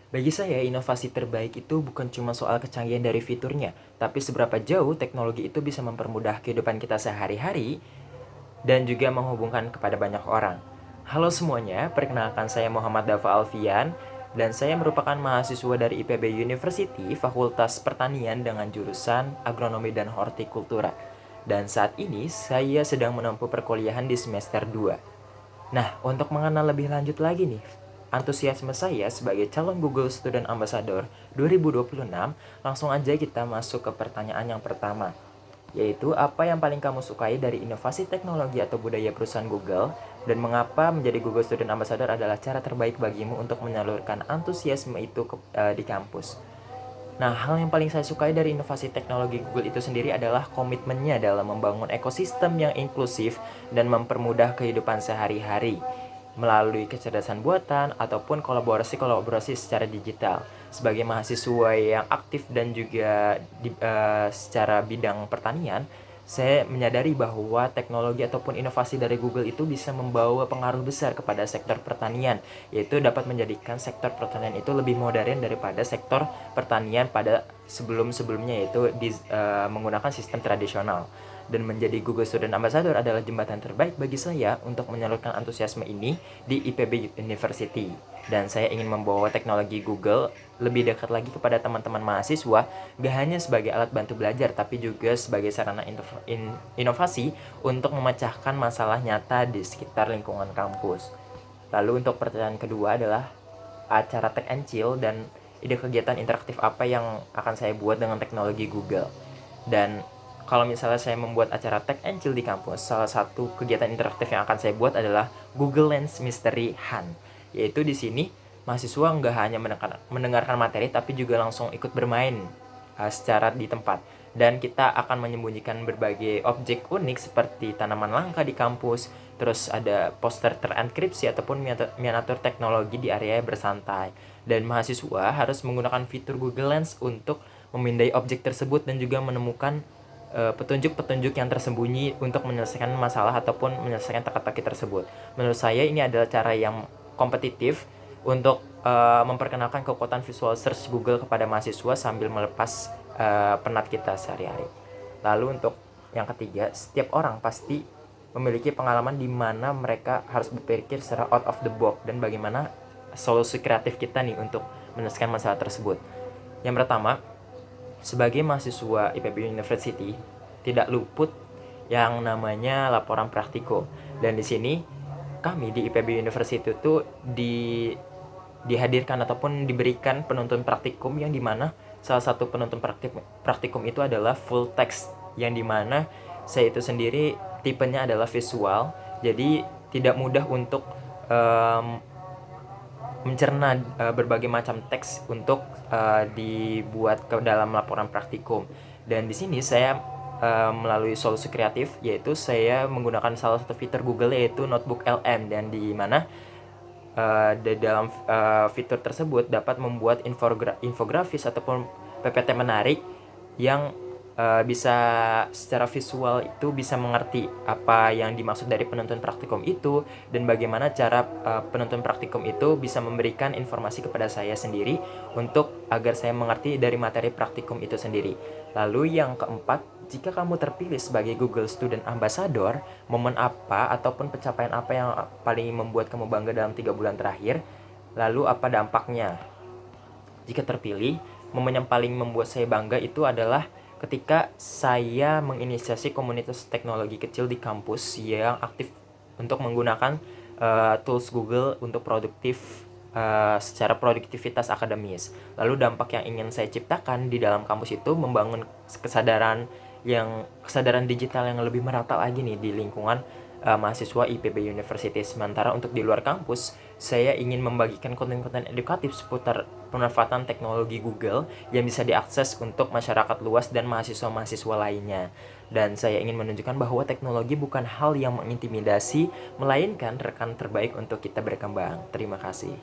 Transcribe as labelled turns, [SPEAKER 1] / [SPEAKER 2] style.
[SPEAKER 1] Bagi saya, inovasi terbaik itu bukan cuma soal kecanggihan dari fiturnya, tapi seberapa jauh teknologi itu bisa mempermudah kehidupan kita sehari-hari dan juga menghubungkan kepada banyak orang. Halo semuanya, perkenalkan saya Muhammad Dafa Alfian dan saya merupakan mahasiswa dari IPB University, Fakultas Pertanian dengan jurusan Agronomi dan Hortikultura. Dan saat ini saya sedang menempuh perkuliahan di semester 2. Nah, untuk mengenal lebih lanjut lagi nih, antusiasme saya sebagai calon Google Student Ambassador 2026, langsung aja kita masuk ke pertanyaan yang pertama, yaitu apa yang paling kamu sukai dari inovasi teknologi atau budaya perusahaan Google, dan mengapa menjadi Google Student Ambassador adalah cara terbaik bagimu untuk menyalurkan antusiasme itu di kampus. Nah, hal yang paling saya sukai dari inovasi teknologi Google itu sendiri adalah komitmennya dalam membangun ekosistem yang inklusif dan mempermudah kehidupan sehari-hari melalui kecerdasan buatan ataupun kolaborasi secara digital. Sebagai mahasiswa yang aktif dan juga secara bidang pertanian, saya menyadari bahwa teknologi ataupun inovasi dari Google itu bisa membawa pengaruh besar kepada sektor pertanian, yaitu dapat menjadikan sektor pertanian itu lebih modern daripada sektor pertanian pada sebelum-sebelumnya, yaitu menggunakan sistem tradisional. Dan menjadi Google Student Ambassador adalah jembatan terbaik bagi saya untuk menyalurkan antusiasme ini di IPB University. Dan saya ingin membawa teknologi Google lebih dekat lagi kepada teman-teman mahasiswa, gak hanya sebagai alat bantu belajar, tapi juga sebagai sarana inovasi untuk memecahkan masalah nyata di sekitar lingkungan kampus. Lalu untuk pertanyaan kedua adalah acara Tech and Chill dan ide kegiatan interaktif apa yang akan saya buat dengan teknologi Google. Dan kalau misalnya saya membuat acara Tech and Chill di kampus, salah satu kegiatan interaktif yang akan saya buat adalah Google Lens Mystery Hunt. Yaitu di sini mahasiswa nggak hanya mendengarkan materi, tapi juga langsung ikut bermain secara di tempat. Dan kita akan menyembunyikan berbagai objek unik seperti tanaman langka di kampus, terus ada poster terenkripsi ataupun miniatur teknologi di area bersantai. Dan mahasiswa harus menggunakan fitur Google Lens untuk memindai objek tersebut dan juga menemukan petunjuk-petunjuk yang tersembunyi untuk menyelesaikan masalah ataupun menyelesaikan teka-teki tersebut. Menurut saya ini adalah cara yang kompetitif untuk memperkenalkan kekuatan visual search Google kepada mahasiswa sambil melepas penat kita sehari-hari. Lalu untuk yang ketiga, setiap orang pasti memiliki pengalaman di mana mereka harus berpikir secara out of the box dan bagaimana solusi kreatif kita nih untuk menyelesaikan masalah tersebut. Yang pertama, sebagai mahasiswa IPB University, tidak luput yang namanya laporan praktiko. Dan di sini kami di IPB University itu dihadirkan ataupun diberikan penuntun praktikum yang dimana salah satu penuntun praktikum itu adalah full text, yang dimana saya itu sendiri tipenya adalah visual, jadi tidak mudah untuk mencerna berbagai macam teks untuk dibuat ke dalam laporan praktikum. Dan di sini saya melalui solusi kreatif, yaitu saya menggunakan salah satu fitur Google yaitu Notebook LM, dan di mana di dalam fitur tersebut dapat membuat infografis ataupun PPT menarik yang bisa secara visual itu bisa mengerti apa yang dimaksud dari penuntun praktikum itu dan bagaimana cara penuntun praktikum itu bisa memberikan informasi kepada saya sendiri untuk agar saya mengerti dari materi praktikum itu sendiri. Lalu yang keempat, jika kamu terpilih sebagai Google Student Ambassador, momen apa ataupun pencapaian apa yang paling membuat kamu bangga dalam 3 bulan terakhir? Lalu apa dampaknya? Jika terpilih, momen yang paling membuat saya bangga itu adalah ketika saya menginisiasi komunitas teknologi kecil di kampus yang aktif untuk menggunakan tools Google untuk secara produktivitas akademis. Lalu dampak yang ingin saya ciptakan di dalam kampus itu membangun kesadaran digital yang lebih merata lagi nih di lingkungan mahasiswa IPB University. Sementara untuk di luar kampus, saya ingin membagikan konten-konten edukatif seputar pemanfaatan teknologi Google yang bisa diakses untuk masyarakat luas dan mahasiswa-mahasiswa lainnya. Dan saya ingin menunjukkan bahwa teknologi bukan hal yang mengintimidasi, melainkan rekan terbaik untuk kita berkembang. Terima kasih.